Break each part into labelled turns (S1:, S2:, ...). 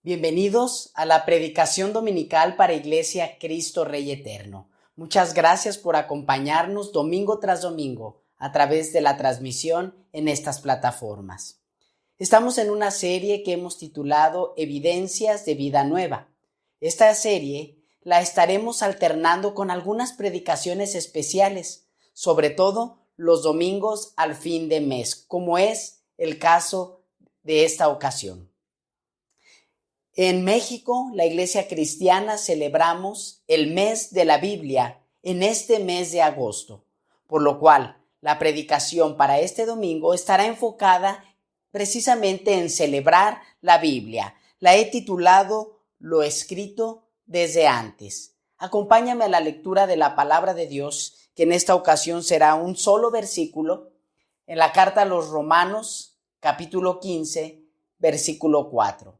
S1: Bienvenidos a la predicación dominical para Iglesia Cristo Rey Eterno. Muchas gracias por acompañarnos domingo tras domingo a través de la transmisión en estas plataformas. Estamos en una serie que hemos titulado Evidencias de Vida Nueva. Esta serie la estaremos alternando con algunas predicaciones especiales, sobre todo los domingos al fin de mes, como es el caso de esta ocasión. En México, la Iglesia Cristiana celebramos el mes de la Biblia en este mes de agosto, por lo cual la predicación para este domingo estará enfocada precisamente en celebrar la Biblia. La he titulado Lo escrito desde antes. Acompáñame a la lectura de la palabra de Dios, que en esta ocasión será un solo versículo, en la carta a los Romanos, capítulo 15, versículo 4.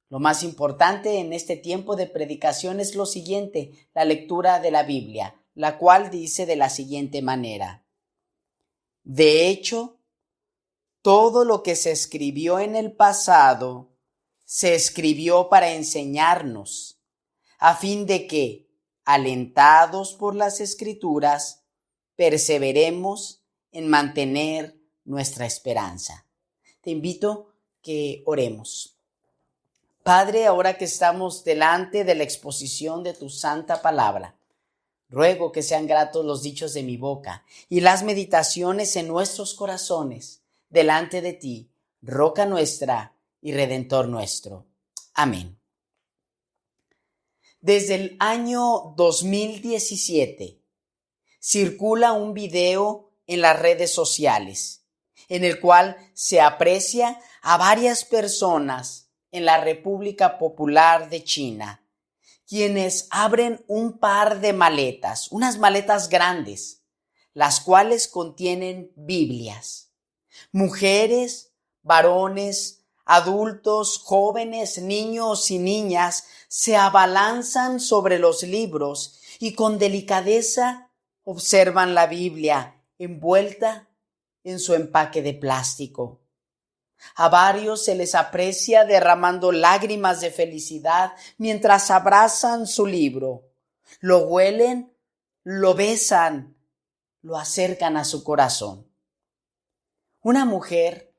S1: Lo más importante en este tiempo de predicación es lo siguiente, la lectura de la Biblia, la cual dice de la siguiente manera: de hecho, todo lo que se escribió en el pasado se escribió para enseñarnos, a fin de que, alentados por las Escrituras, perseveremos en mantener nuestra esperanza. Te invito a que oremos. Padre, ahora que estamos delante de la exposición de tu santa palabra, ruego que sean gratos los dichos de mi boca y las meditaciones en nuestros corazones delante de ti, roca nuestra y redentor nuestro. Amén. Desde el año 2017 circula un video en las redes sociales en el cual se aprecia a varias personas en la República Popular de China, quienes abren un par de maletas, unas maletas grandes, las cuales contienen Biblias. Mujeres, varones, adultos, jóvenes, niños y niñas se abalanzan sobre los libros y con delicadeza observan la Biblia envuelta en su empaque de plástico. A varios se les aprecia derramando lágrimas de felicidad mientras abrazan su libro. Lo huelen, lo besan, lo acercan a su corazón. Una mujer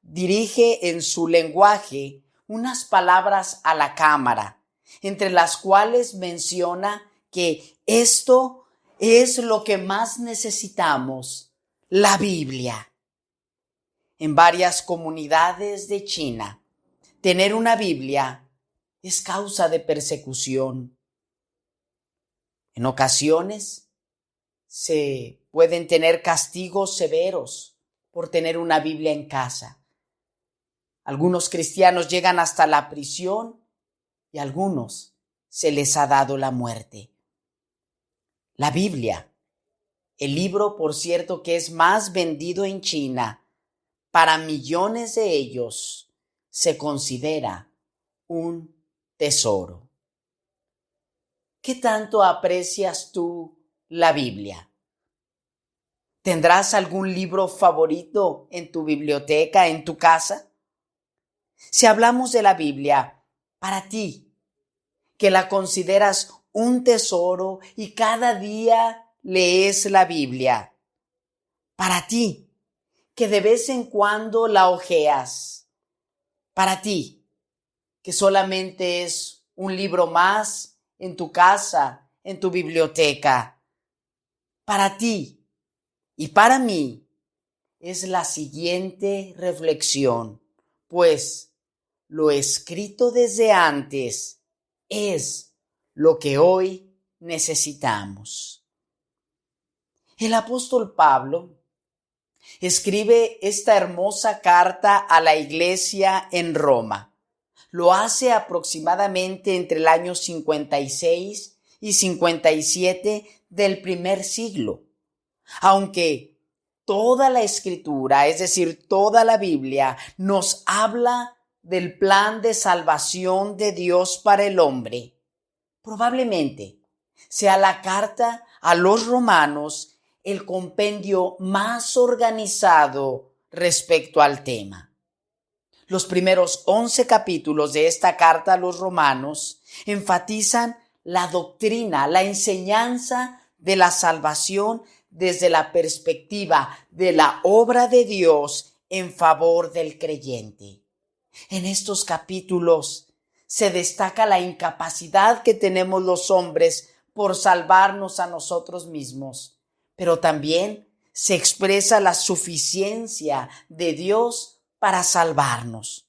S1: dirige en su lenguaje unas palabras a la cámara, entre las cuales menciona que esto es lo que más necesitamos, la Biblia. En varias comunidades de China, tener una Biblia es causa de persecución. En ocasiones se pueden tener castigos severos por tener una Biblia en casa. Algunos cristianos llegan hasta la prisión y a algunos se les ha dado la muerte. La Biblia, el libro, por cierto, que es más vendido en China, para millones de ellos se considera un tesoro. ¿Qué tanto aprecias tú la Biblia? ¿Tendrás algún libro favorito en tu biblioteca, en tu casa? Si hablamos de la Biblia, para ti, que la consideras un tesoro y cada día lees la Biblia, para ti, que de vez en cuando la hojeas, para ti, que solamente es un libro más en tu casa, en tu biblioteca, para ti y para mí es la siguiente reflexión, pues lo escrito desde antes es lo que hoy necesitamos. El apóstol Pablo escribe esta hermosa carta a la iglesia en Roma. Lo hace aproximadamente entre el año 56 y 57 del primer siglo. Aunque toda la escritura, es decir, toda la Biblia, nos habla del plan de salvación de Dios para el hombre, probablemente sea la carta a los romanos el compendio más organizado respecto al tema. Los primeros 11 capítulos de esta carta a los romanos enfatizan la doctrina, la enseñanza de la salvación desde la perspectiva de la obra de Dios en favor del creyente. En estos capítulos se destaca la incapacidad que tenemos los hombres por salvarnos a nosotros mismos, pero también se expresa la suficiencia de Dios para salvarnos.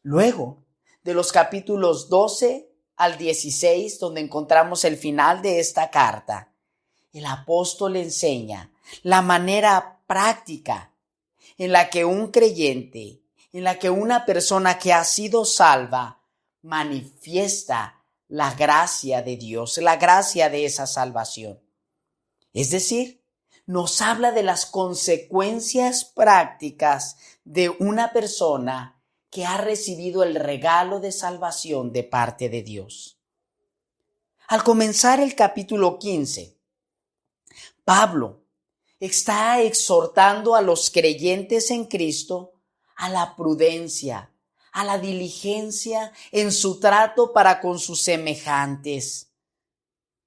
S1: Luego, de los capítulos 12 al 16, donde encontramos el final de esta carta, el apóstol enseña la manera práctica en la que un creyente, en la que una persona que ha sido salva, manifiesta la gracia de Dios, la gracia de esa salvación. Es decir, nos habla de las consecuencias prácticas de una persona que ha recibido el regalo de salvación de parte de Dios. Al comenzar el capítulo 15, Pablo está exhortando a los creyentes en Cristo a la prudencia, a la diligencia en su trato para con sus semejantes.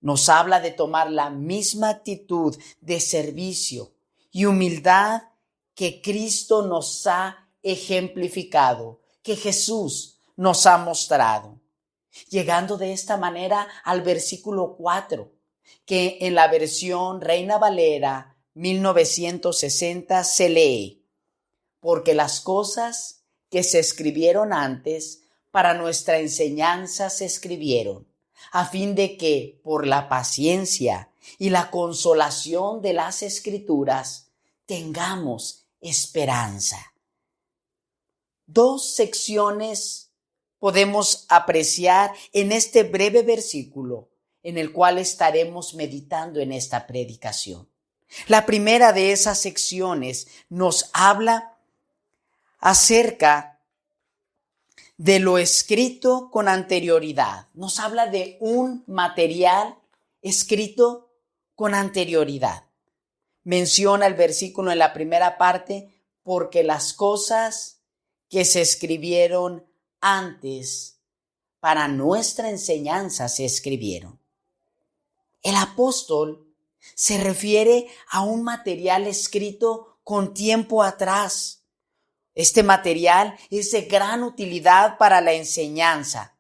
S1: Nos habla de tomar la misma actitud de servicio y humildad que Cristo nos ha ejemplificado, que Jesús nos ha mostrado. Llegando de esta manera al versículo 4, que en la versión Reina Valera 1960 se lee: porque las cosas que se escribieron antes para nuestra enseñanza se escribieron, a fin de que por la paciencia y la consolación de las Escrituras tengamos esperanza. Dos secciones podemos apreciar en este breve versículo en el cual estaremos meditando en esta predicación. La primera de esas secciones nos habla acerca de lo escrito con anterioridad. Nos habla de un material escrito con anterioridad. Menciona el versículo en la primera parte: porque las cosas que se escribieron antes para nuestra enseñanza se escribieron. El apóstol se refiere a un material escrito con tiempo atrás. Este material es de gran utilidad para la enseñanza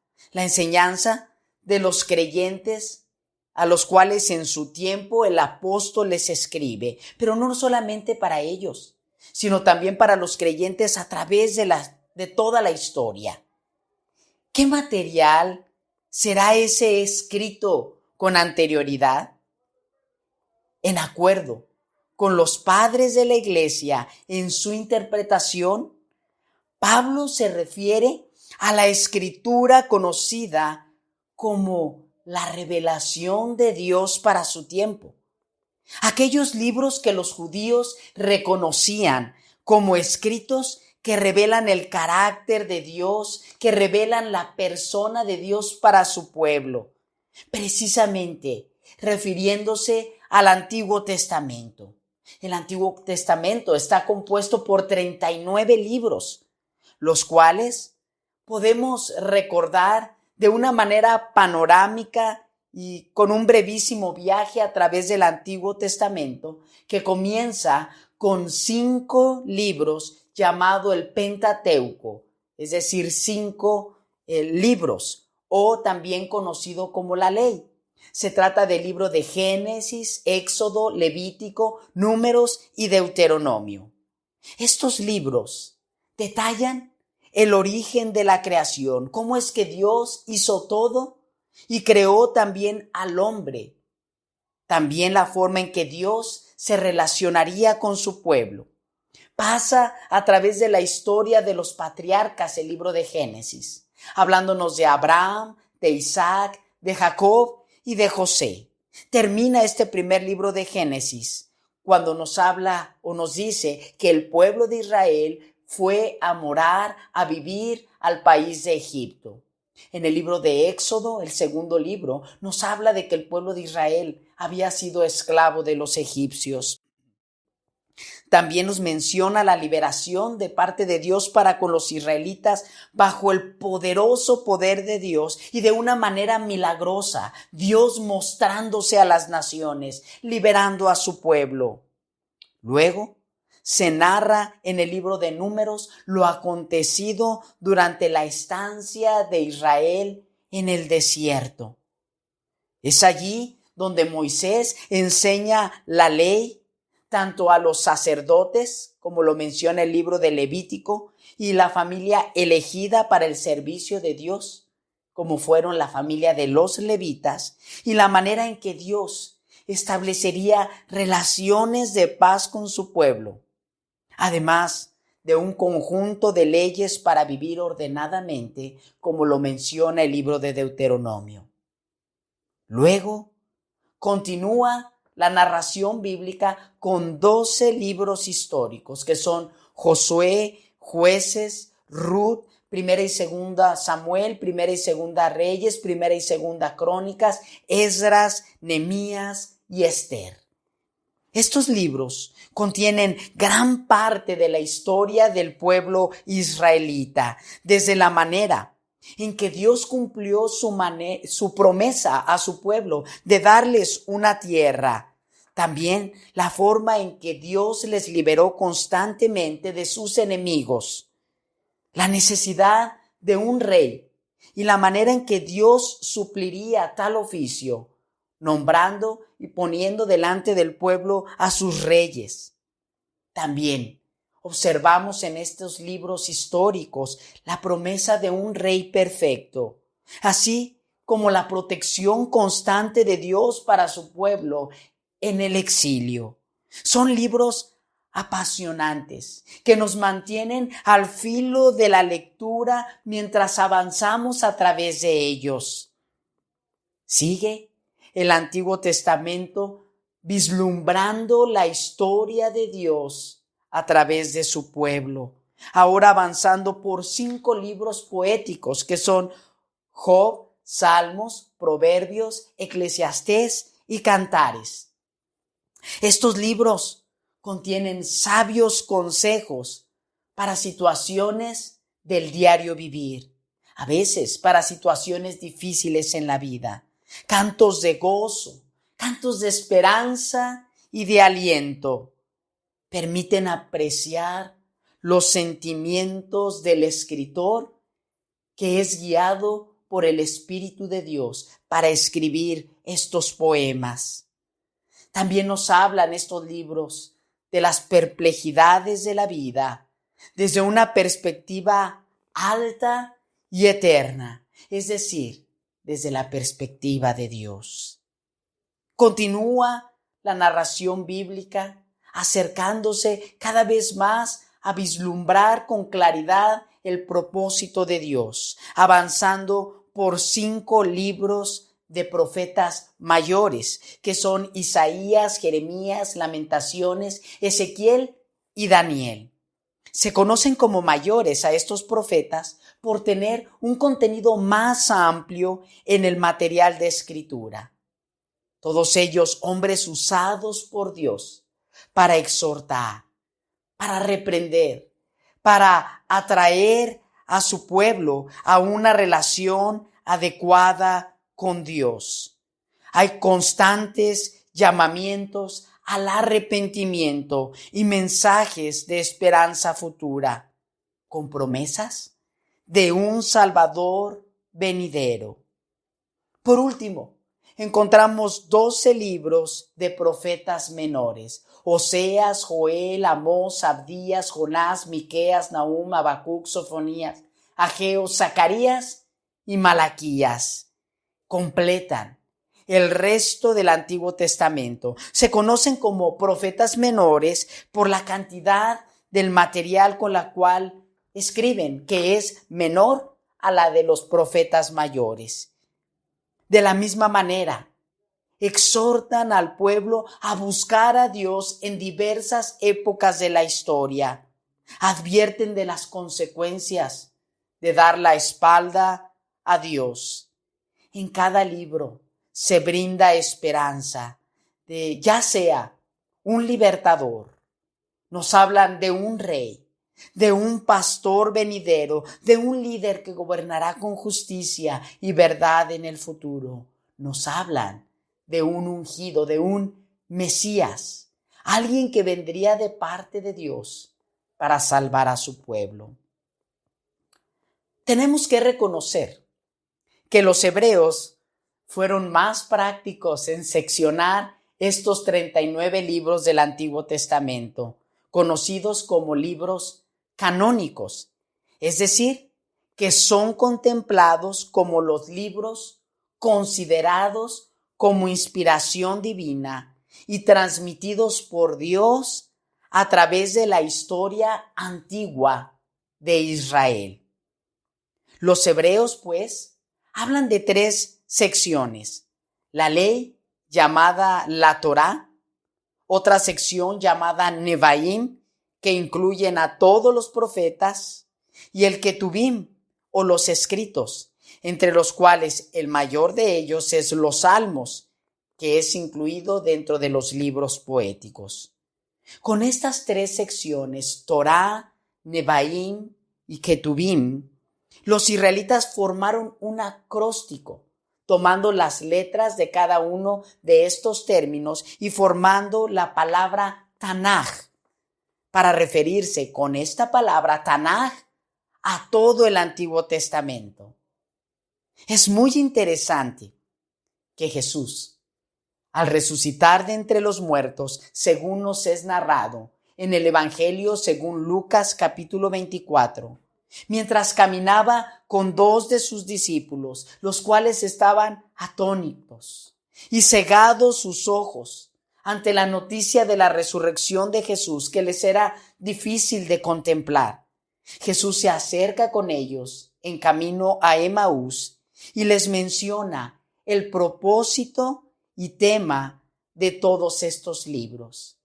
S1: de los creyentes a los cuales en su tiempo el apóstol les escribe, pero no solamente para ellos, sino también para los creyentes a través de toda la historia. ¿Qué material será ese escrito con anterioridad? En acuerdo con los padres de la iglesia en su interpretación, Pablo se refiere a la escritura conocida como la revelación de Dios para su tiempo. Aquellos libros que los judíos reconocían como escritos que revelan el carácter de Dios, que revelan la persona de Dios para su pueblo, precisamente refiriéndose al Antiguo Testamento. El Antiguo Testamento está compuesto por 39 libros, los cuales podemos recordar de una manera panorámica y con un brevísimo viaje a través del Antiguo Testamento, que comienza con 5 libros llamado el Pentateuco, es decir, 5 libros, o también conocido como la Ley. Se trata del libro de Génesis, Éxodo, Levítico, Números y Deuteronomio. Estos libros detallan el origen de la creación, cómo es que Dios hizo todo y creó también al hombre, también la forma en que Dios se relacionaría con su pueblo. Pasa a través de la historia de los patriarcas el libro de Génesis, hablándonos de Abraham, de Isaac, de Jacob y de José. Termina este primer libro de Génesis cuando nos habla o nos dice que el pueblo de Israel fue a morar, a vivir al país de Egipto. En el libro de Éxodo, el segundo libro, nos habla de que el pueblo de Israel había sido esclavo de los egipcios. También nos menciona la liberación de parte de Dios para con los israelitas bajo el poderoso poder de Dios y de una manera milagrosa, Dios mostrándose a las naciones, liberando a su pueblo. Luego, se narra en el libro de Números lo acontecido durante la estancia de Israel en el desierto. Es allí donde Moisés enseña la ley tanto a los sacerdotes, como lo menciona el libro de Levítico, y la familia elegida para el servicio de Dios, como fueron la familia de los levitas, y la manera en que Dios establecería relaciones de paz con su pueblo, además de un conjunto de leyes para vivir ordenadamente, como lo menciona el libro de Deuteronomio. Luego, continúa la narración bíblica con 12 libros históricos que son Josué, Jueces, Ruth, Primera y Segunda Samuel, Primera y Segunda Reyes, Primera y Segunda Crónicas, Esdras, Nehemías y Esther. Estos libros contienen gran parte de la historia del pueblo israelita, desde la manera en que Dios cumplió su promesa a su pueblo de darles una tierra. También la forma en que Dios les liberó constantemente de sus enemigos. La necesidad de un rey y la manera en que Dios supliría tal oficio, nombrando y poniendo delante del pueblo a sus reyes. También observamos en estos libros históricos la promesa de un rey perfecto, así como la protección constante de Dios para su pueblo en el exilio. Son libros apasionantes que nos mantienen al filo de la lectura mientras avanzamos a través de ellos. Sigue el Antiguo Testamento vislumbrando la historia de Dios a través de su pueblo, ahora avanzando por 5 libros poéticos que son Job, Salmos, Proverbios, Eclesiastés y Cantares. Estos libros contienen sabios consejos para situaciones del diario vivir, a veces para situaciones difíciles en la vida, cantos de gozo, cantos de esperanza y de aliento. Permiten apreciar los sentimientos del escritor que es guiado por el Espíritu de Dios para escribir estos poemas. También nos hablan estos libros de las perplejidades de la vida desde una perspectiva alta y eterna, es decir, desde la perspectiva de Dios. Continúa la narración bíblica acercándose cada vez más a vislumbrar con claridad el propósito de Dios, avanzando por 5 libros de profetas mayores, que son Isaías, Jeremías, Lamentaciones, Ezequiel y Daniel. Se conocen como mayores a estos profetas por tener un contenido más amplio en el material de escritura. Todos ellos hombres usados por Dios para exhortar, para reprender, para atraer a su pueblo a una relación adecuada con Dios. Hay constantes llamamientos al arrepentimiento y mensajes de esperanza futura, con promesas de un Salvador venidero. Por último, encontramos 12 libros de profetas menores: Oseas, Joel, Amós, Abdías, Jonás, Miqueas, Nahum, Habacuc, Sofonías, Ageo, Zacarías y Malaquías. Completan el resto del Antiguo Testamento. Se conocen como profetas menores por la cantidad del material con la cual escriben, que es menor a la de los profetas mayores. De la misma manera, exhortan al pueblo a buscar a Dios en diversas épocas de la historia. Advierten de las consecuencias de dar la espalda a Dios. En cada libro se brinda esperanza de ya sea un libertador, nos hablan de un rey, de un pastor venidero, de un líder que gobernará con justicia y verdad en el futuro. Nos hablan de un ungido, de un Mesías, alguien que vendría de parte de Dios para salvar a su pueblo. Tenemos que reconocer que los hebreos fueron más prácticos en seccionar estos 39 libros del Antiguo Testamento, conocidos como libros canónicos, es decir, que son contemplados como los libros considerados como inspiración divina y transmitidos por Dios a través de la historia antigua de Israel. Los hebreos, pues, hablan de 3 secciones: la ley, llamada la Torá; otra sección llamada Nevaim, que incluyen a todos los profetas; y el Ketubim, o los escritos, entre los cuales el mayor de ellos es los Salmos, que es incluido dentro de los libros poéticos. Con estas 3 secciones, Torá, Nevaim y Ketubim, los israelitas formaron un acróstico, tomando las letras de cada uno de estos términos y formando la palabra Tanaj, para referirse con esta palabra Tanaj a todo el Antiguo Testamento. Es muy interesante que Jesús, al resucitar de entre los muertos, según nos es narrado en el Evangelio según Lucas capítulo 24, mientras caminaba con 2 de sus discípulos, los cuales estaban atónitos y cegados sus ojos ante la noticia de la resurrección de Jesús, que les era difícil de contemplar. Jesús se acerca con ellos en camino a Emaús y les menciona el propósito y tema de todos estos libros.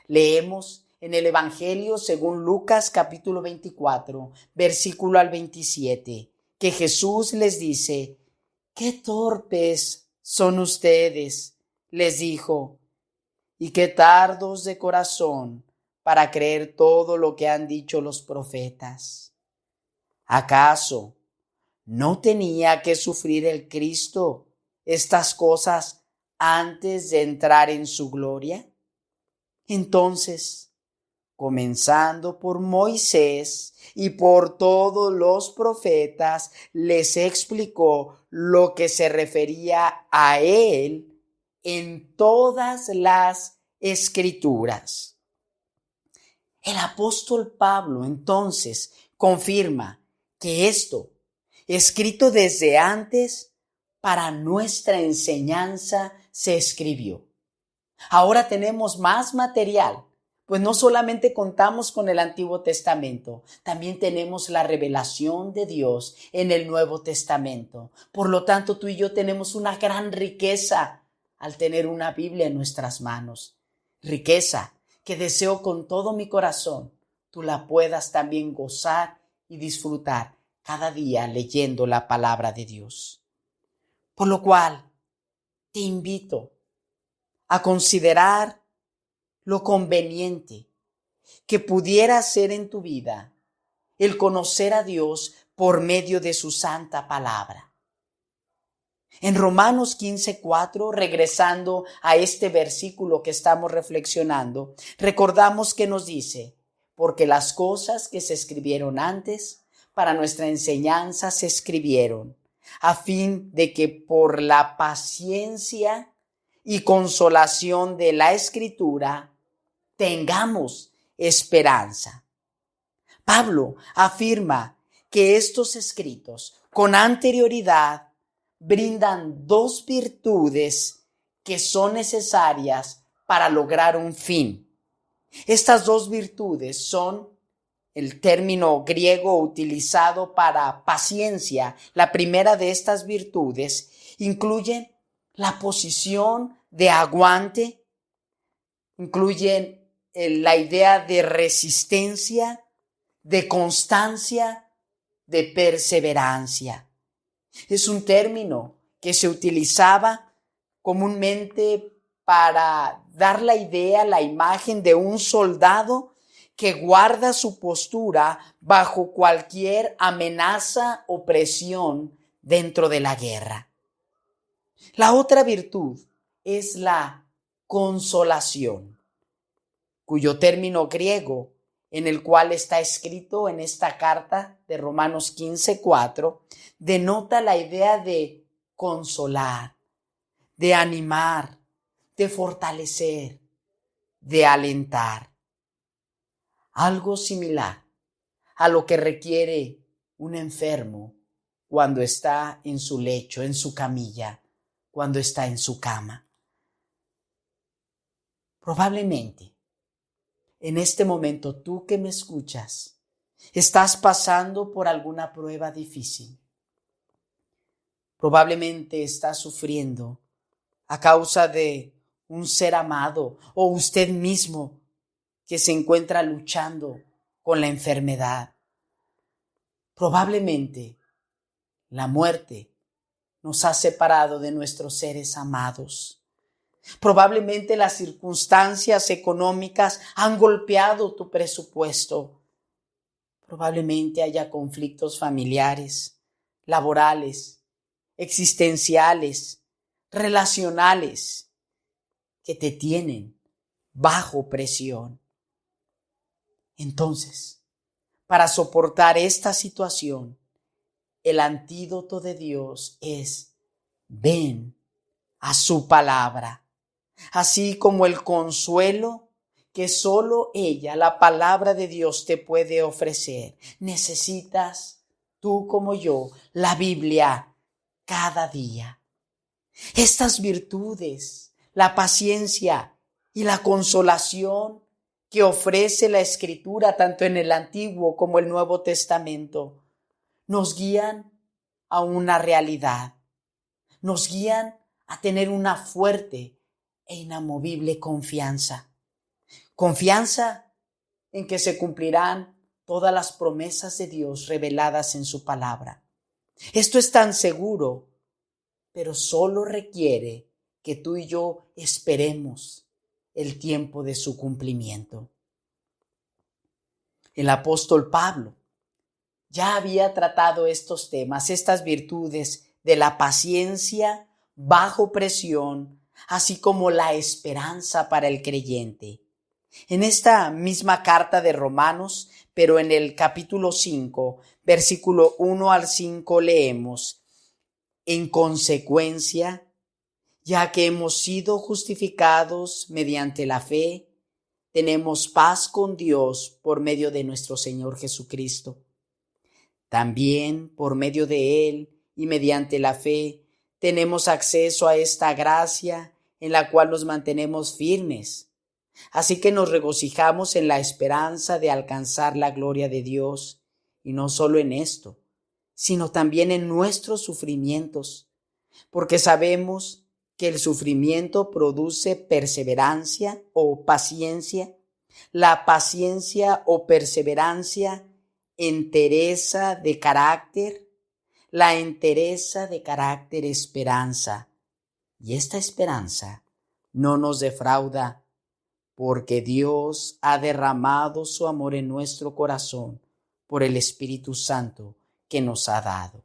S1: Leemos en el Evangelio según Lucas capítulo 24, versículo al 27, que Jesús les dice: «¡Qué torpes son ustedes!», les dijo, «y qué tardos de corazón para creer todo lo que han dicho los profetas. ¿Acaso no tenía que sufrir el Cristo estas cosas antes de entrar en su gloria?». Entonces, comenzando por Moisés y por todos los profetas, les explicó lo que se refería a él en todas las Escrituras. El apóstol Pablo entonces confirma que esto, escrito desde antes, para nuestra enseñanza se escribió. Ahora tenemos más material, pues no solamente contamos con el Antiguo Testamento, también tenemos la revelación de Dios en el Nuevo Testamento. Por lo tanto, tú y yo tenemos una gran riqueza al tener una Biblia en nuestras manos. Riqueza que deseo con todo mi corazón tú la puedas también gozar y disfrutar cada día leyendo la palabra de Dios. Por lo cual, te invito a considerar lo conveniente que pudiera ser en tu vida el conocer a Dios por medio de su santa palabra. En Romanos 15:4, regresando a este versículo que estamos reflexionando, recordamos que nos dice: «Porque las cosas que se escribieron antes para nuestra enseñanza se escribieron, a fin de que por la paciencia y consolación de la Escritura tengamos esperanza». Pablo afirma que estos escritos con anterioridad brindan 2 virtudes que son necesarias para lograr un fin. Estas 2 virtudes son el término griego utilizado para paciencia. La primera de estas virtudes incluye la posición de aguante, incluyen la idea de resistencia, de constancia, de perseverancia. Es un término que se utilizaba comúnmente para dar la idea, la imagen de un soldado que guarda su postura bajo cualquier amenaza o presión dentro de la guerra. La otra virtud es la consolación, cuyo término griego en el cual está escrito en esta carta de Romanos 15:4, denota la idea de consolar, de animar, de fortalecer, de alentar. Algo similar a lo que requiere un enfermo cuando está en su lecho, en su camilla, cuando está en su cama. Probablemente en este momento, tú que me escuchas, estás pasando por alguna prueba difícil. Probablemente estás sufriendo a causa de un ser amado o usted mismo que se encuentra luchando con la enfermedad. Probablemente la muerte nos ha separado de nuestros seres amados. Probablemente las circunstancias económicas han golpeado tu presupuesto. Probablemente haya conflictos familiares, laborales, existenciales, relacionales, que te tienen bajo presión. Entonces, para soportar esta situación, el antídoto de Dios es: ven a su palabra. Así como el consuelo que solo ella, la palabra de Dios, te puede ofrecer, necesitas, tú como yo, la Biblia cada día. Estas virtudes, la paciencia y la consolación que ofrece la Escritura, tanto en el Antiguo como el Nuevo Testamento, nos guían a una realidad, nos guían a tener una fuerte e inamovible confianza. Confianza en que se cumplirán todas las promesas de Dios reveladas en su palabra. Esto es tan seguro, pero solo requiere que tú y yo esperemos el tiempo de su cumplimiento. El apóstol Pablo ya había tratado estos temas, estas virtudes de la paciencia bajo presión, así como la esperanza para el creyente. En esta misma carta de Romanos, pero en el capítulo 5, versículo 1 al 5 leemos: en consecuencia, ya que hemos sido justificados mediante la fe, tenemos paz con Dios por medio de nuestro Señor Jesucristo. También por medio de Él y mediante la fe tenemos acceso a esta gracia en la cual nos mantenemos firmes. Así que nos regocijamos en la esperanza de alcanzar la gloria de Dios, y no solo en esto, sino también en nuestros sufrimientos, porque sabemos que el sufrimiento produce perseverancia o paciencia, la paciencia o perseverancia, entereza de carácter, la entereza de carácter, esperanza. Y esta esperanza no nos defrauda, porque Dios ha derramado su amor en nuestro corazón por el Espíritu Santo que nos ha dado.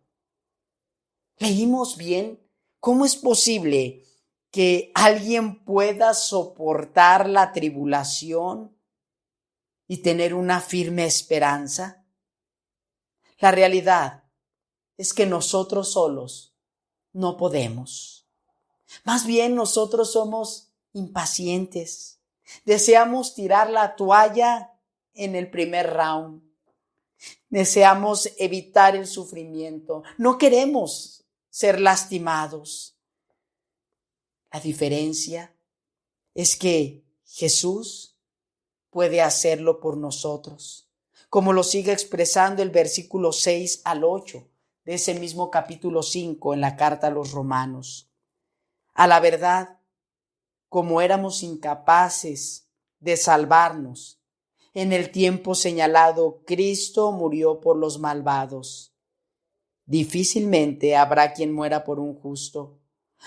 S1: ¿Leímos bien? ¿Cómo es posible que alguien pueda soportar la tribulación y tener una firme esperanza? La realidad es que nosotros solos no podemos. Más bien nosotros somos impacientes. Deseamos tirar la toalla en el primer round. Deseamos evitar el sufrimiento. No queremos ser lastimados. La diferencia es que Jesús puede hacerlo por nosotros, como lo sigue expresando el versículo 6 al 8 de ese mismo capítulo 5 en la carta a los Romanos. A la verdad, como éramos incapaces de salvarnos, en el tiempo señalado Cristo murió por los malvados. Difícilmente habrá quien muera por un justo,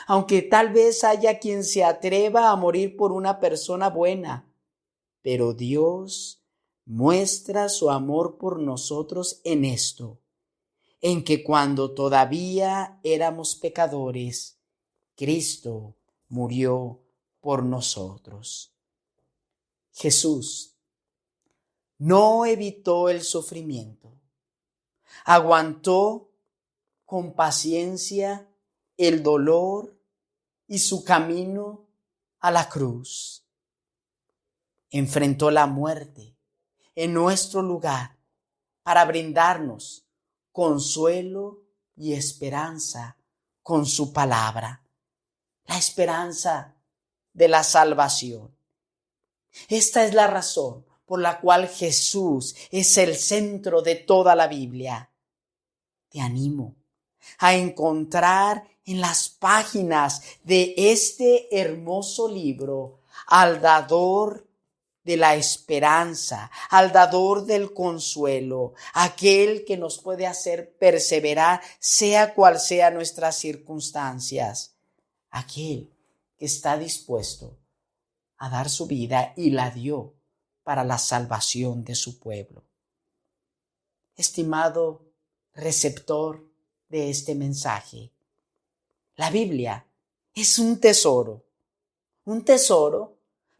S1: aunque tal vez haya quien se atreva a morir por una persona buena. Pero Dios muestra su amor por nosotros en esto, en que cuando todavía éramos pecadores, Cristo murió por nosotros. Jesús no evitó el sufrimiento, aguantó con paciencia el dolor y su camino a la cruz. Enfrentó la muerte en nuestro lugar para brindarnos consuelo y esperanza con su palabra, la esperanza de la salvación. Esta es la razón por la cual Jesús es el centro de toda la Biblia. Te animo a encontrar en las páginas de este hermoso libro al dador de la esperanza, al dador del consuelo, aquel que nos puede hacer perseverar sea cual sea nuestras circunstancias, aquel que está dispuesto a dar su vida y la dio para la salvación de su pueblo. Estimado receptor de este mensaje, la Biblia es un tesoro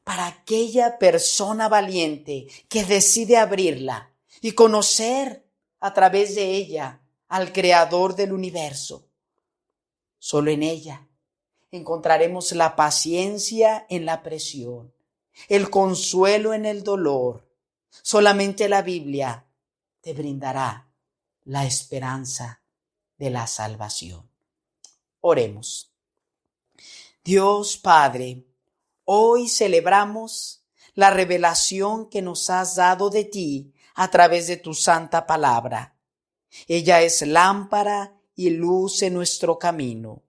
S1: para aquella persona valiente que decide abrirla y conocer a través de ella al Creador del universo. Solo en ella encontraremos la paciencia en la presión, el consuelo en el dolor. Solamente la Biblia te brindará la esperanza de la salvación. Oremos. Dios Padre, hoy celebramos la revelación que nos has dado de ti a través de tu santa palabra. Ella es lámpara y luz en nuestro camino.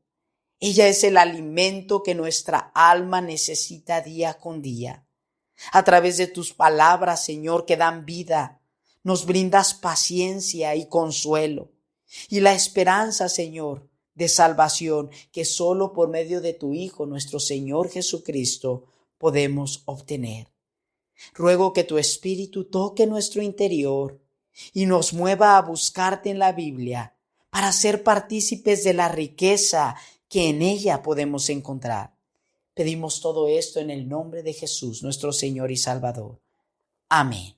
S1: Ella es el alimento que nuestra alma necesita día con día. A través de tus palabras, Señor, que dan vida, nos brindas paciencia y consuelo. Y la esperanza, Señor, de salvación que solo por medio de tu Hijo, nuestro Señor Jesucristo, podemos obtener. Ruego que tu Espíritu toque nuestro interior y nos mueva a buscarte en la Biblia para ser partícipes de la riqueza que en ella podemos encontrar. Pedimos todo esto en el nombre de Jesús, nuestro Señor y Salvador. Amén.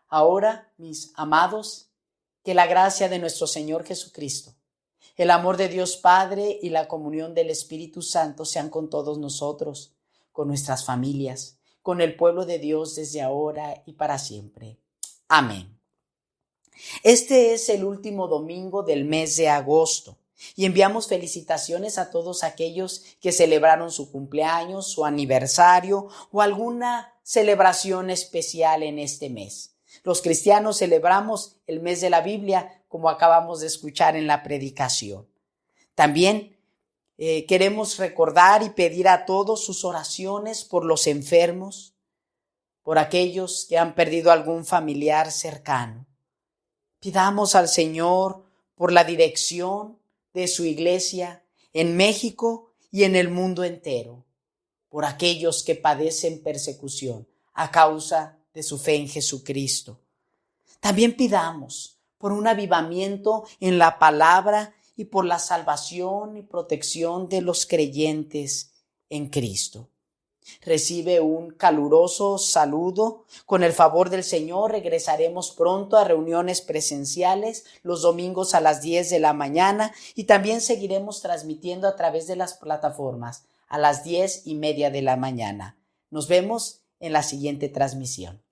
S1: Ahora, mis amados, que la gracia de nuestro Señor Jesucristo, el amor de Dios Padre y la comunión del Espíritu Santo sean con todos nosotros, con nuestras familias, con el pueblo de Dios desde ahora y para siempre. Amén. Este es el último domingo del mes de agosto y enviamos felicitaciones a todos aquellos que celebraron su cumpleaños, su aniversario o alguna celebración especial en este mes. Los cristianos celebramos el mes de la Biblia, como acabamos de escuchar en la predicación. También queremos recordar y pedir a todos sus oraciones por los enfermos, por aquellos que han perdido algún familiar cercano. Pidamos al Señor por la dirección de su iglesia en México y en el mundo entero, por aquellos que padecen persecución a causa de su fe en Jesucristo. También pidamos por un avivamiento en la palabra y por la salvación y protección de los creyentes en Cristo. Recibe un caluroso saludo. Con el favor del Señor regresaremos pronto a reuniones presenciales los domingos a las 10 de la mañana y también seguiremos transmitiendo a través de las plataformas a las 10:30 de la mañana. Nos vemos en la siguiente transmisión.